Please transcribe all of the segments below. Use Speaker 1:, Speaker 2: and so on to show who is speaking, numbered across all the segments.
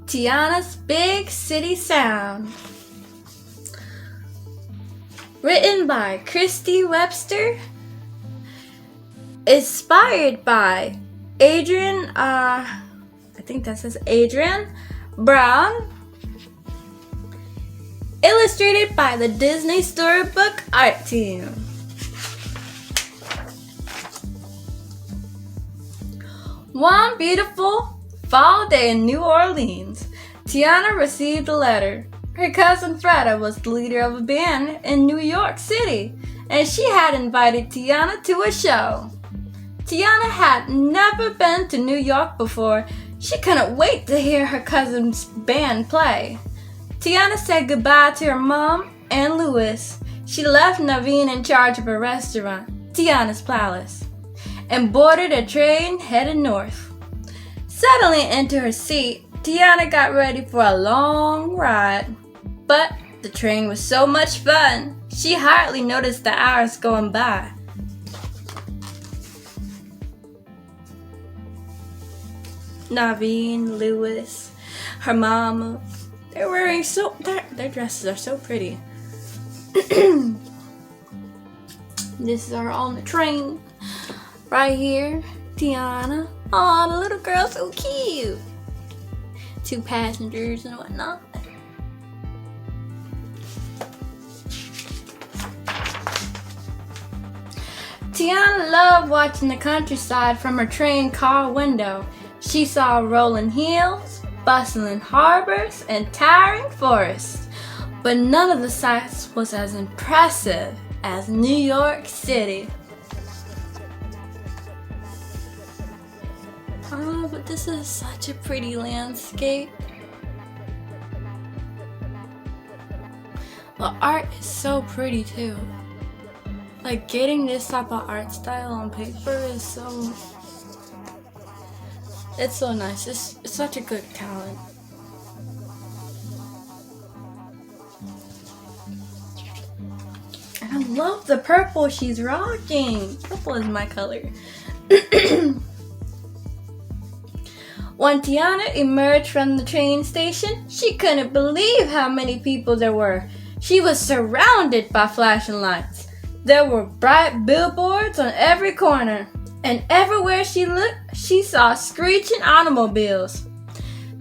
Speaker 1: Tiana's Big City Sound. Written by Christy Webster. Inspired by Adrian Brown. Illustrated by the Disney Storybook Art Team. One beautiful fall day in New Orleans, Tiana received a letter. Her cousin Freda was the leader of a band in New York City, and she had invited Tiana to a show. Tiana had never been to New York before. She couldn't wait to hear her cousin's band play. Tiana said goodbye to her mom and Louis. She left Naveen in charge of her restaurant, Tiana's Palace, and boarded a train headed north. Settling into her seat, Tiana got ready for a long ride. But the train was so much fun, she hardly noticed the hours going by. Naveen, Louis, her mama, their dresses are so pretty. This is our on the train. Right here, Tiana. Aw, the little girl's so cute. 2 passengers and whatnot. Tiana loved watching the countryside from her train car window. She saw rolling hills, bustling harbors, and towering forests. But none of the sights was as impressive as New York City. Oh, but this is such a pretty landscape. The art is so pretty too. Like, getting this type of art style on paper is so... It's so nice. It's such a good talent. And I love the purple she's rocking. Purple is my color. When Tiana emerged from the train station, she couldn't believe how many people there were. She was surrounded by flashing lights. There were bright billboards on every corner, and everywhere she looked, she saw screeching automobiles.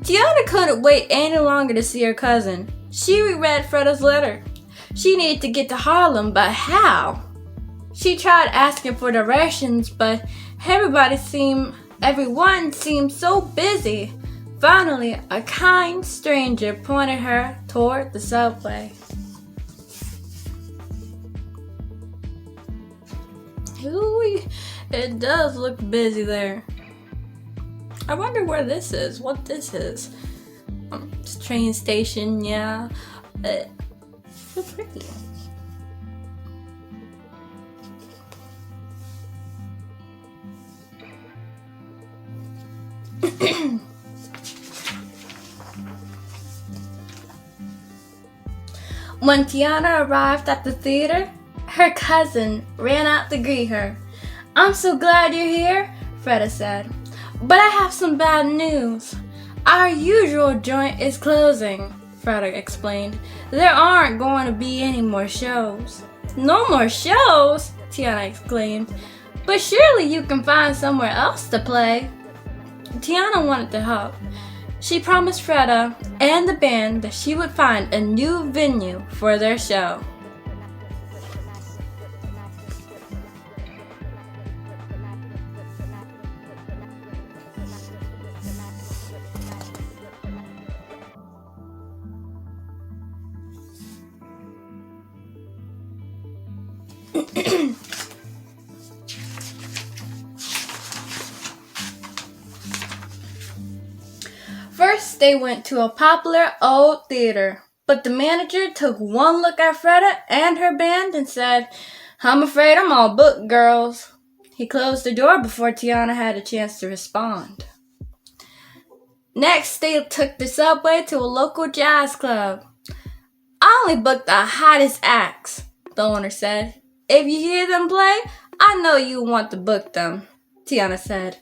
Speaker 1: Tiana couldn't wait any longer to see her cousin. She reread Freda's letter. She needed to get to Harlem, but how? She tried asking for directions, but everyone seemed so busy. Finally, a kind stranger pointed her toward the subway. Ooh, it does look busy there. I wonder where this is, what this is. It's a train station, yeah. So pretty. When Tiana arrived at the theater, her cousin ran out to greet her. "I'm so glad you're here," Freda said. "But I have some bad news. Our usual joint is closing," Freda explained. "There aren't going to be any more shows." "No more shows?" Tiana exclaimed. "But surely you can find somewhere else to play." Tiana wanted to help. She promised Freda and the band that she would find a new venue for their show. First, they went to a popular old theater, but the manager took one look at Freda and her band and said, "I'm afraid I'm all booked, girls." He closed the door before Tiana had a chance to respond. Next, they took the subway to a local jazz club. "I only booked the hottest acts," the owner said. "If you hear them play, I know you want to book them," Tiana said.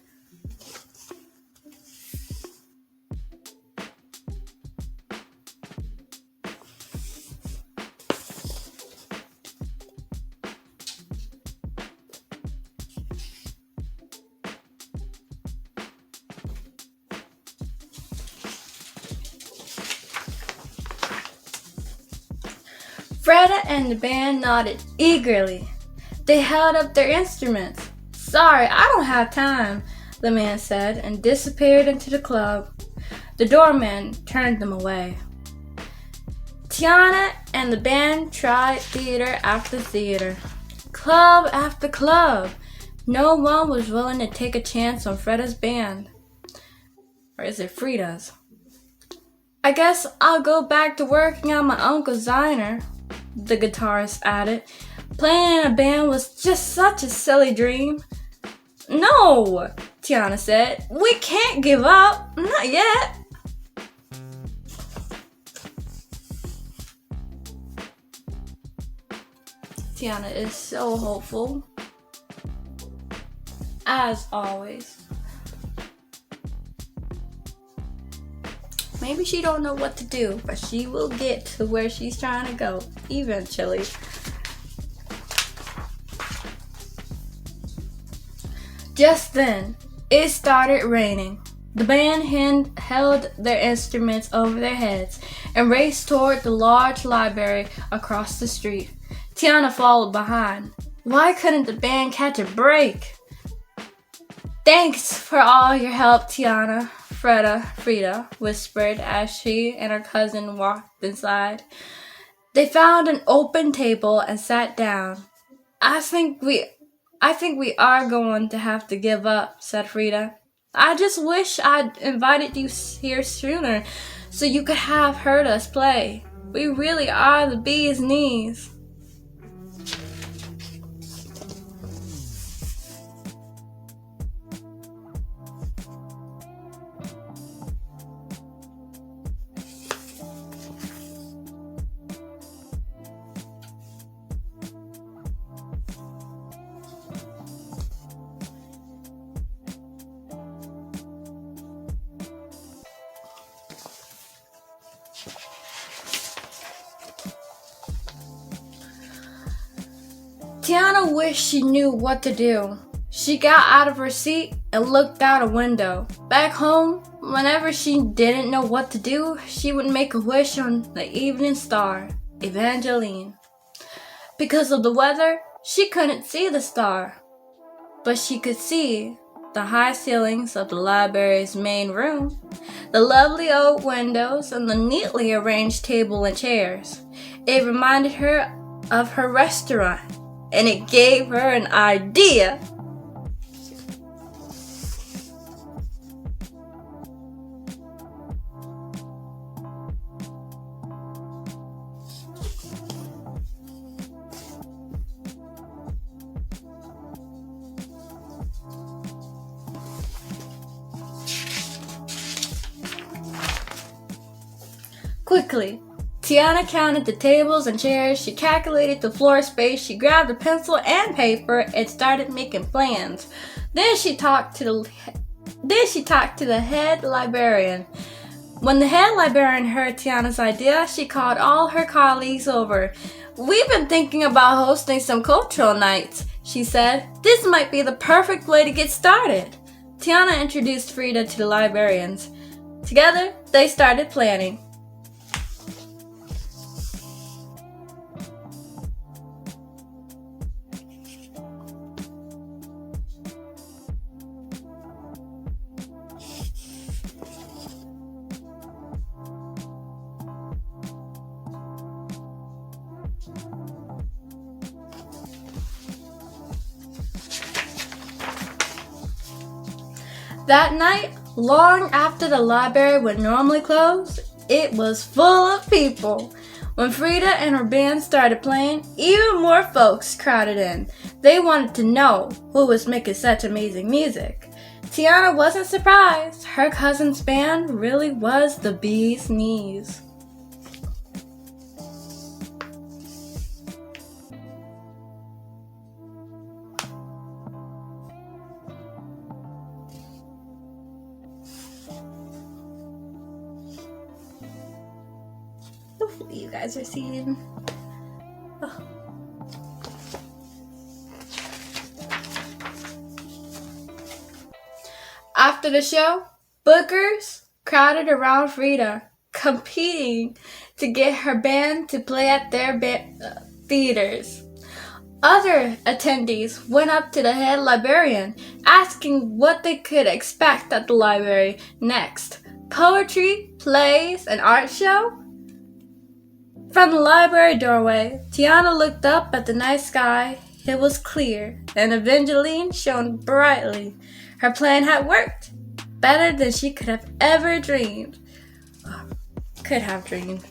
Speaker 1: Freda and the band nodded eagerly. They held up their instruments. "Sorry, I don't have time," the man said, and disappeared into the club. The doorman turned them away. Tiana and the band tried theater after theater, club after club. No one was willing to take a chance on Freda's band. Or is it Frida's? "I guess I'll go back to working on my uncle's diner," the guitarist added. "Playing in a band was just such a silly dream." "No," Tiana said. "We can't give up. Not yet." Tiana is so hopeful. As always. Maybe she don't know what to do, but she will get to where she's trying to go eventually. Just then, it started raining. The band held their instruments over their heads and raced toward the large library across the street. Tiana followed behind. Why couldn't the band catch a break? "Thanks for all your help, Tiana," Frida whispered as she and her cousin walked inside. They found an open table and sat down. I think we are going to have to give up," said Frida. "I just wish I'd invited you here sooner so you could have heard us play. We really are the bee's knees." Tiana wished she knew what to do. She got out of her seat and looked out a window. Back home, whenever she didn't know what to do, she would make a wish on the evening star, Evangeline. Because of the weather, she couldn't see the star, but she could see the high ceilings of the library's main room, the lovely oak windows, and the neatly arranged table and chairs. It reminded her of her restaurant, and it gave her an idea. Quickly, Tiana counted the tables and chairs, she calculated the floor space, she grabbed a pencil and paper and started making plans. Then she talked to the head librarian. When the head librarian heard Tiana's idea, she called all her colleagues over. "We've been thinking about hosting some cultural nights," she said. "This might be the perfect way to get started." Tiana introduced Frida to the librarians. Together, they started planning. That night, long after the library would normally close, it was full of people. When Frida and her band started playing, even more folks crowded in. They wanted to know who was making such amazing music. Tiana wasn't surprised. Her cousin's band really was the bee's knees. Hopefully you guys are seeing. Oh. After the show, bookers crowded around Frida. competing to get her band to play at their theaters. Other attendees went up to the head librarian, asking what they could expect at the library next. Poetry, plays, an art show? From the library doorway, Tiana looked up at the night sky. It was clear, and Evangeline shone brightly. Her plan had worked, better than she could have ever dreamed. Could have dreamed.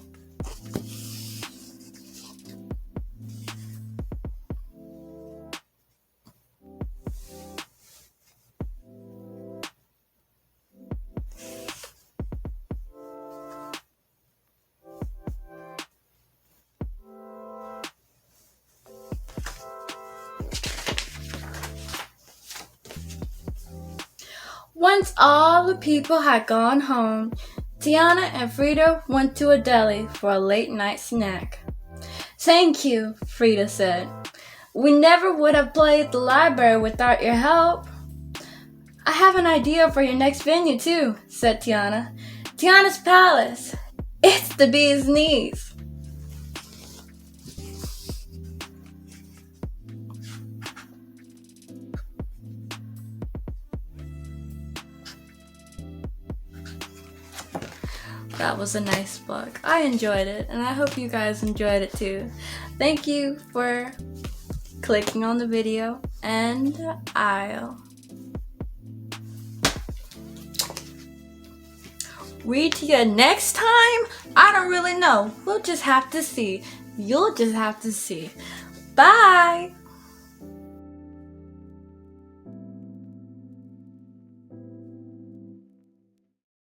Speaker 1: Once all the people had gone home, Tiana and Frida went to a deli for a late-night snack. "Thank you," Frida said. "We never would have played the library without your help." "I have an idea for your next venue too," said Tiana. "Tiana's Palace. It's the bee's knees." That was a nice book. I enjoyed it, and I hope you guys enjoyed it too. Thank you for clicking on the video, and I'll read to you next time. I don't really know. We'll just have to see. You'll just have to see. Bye!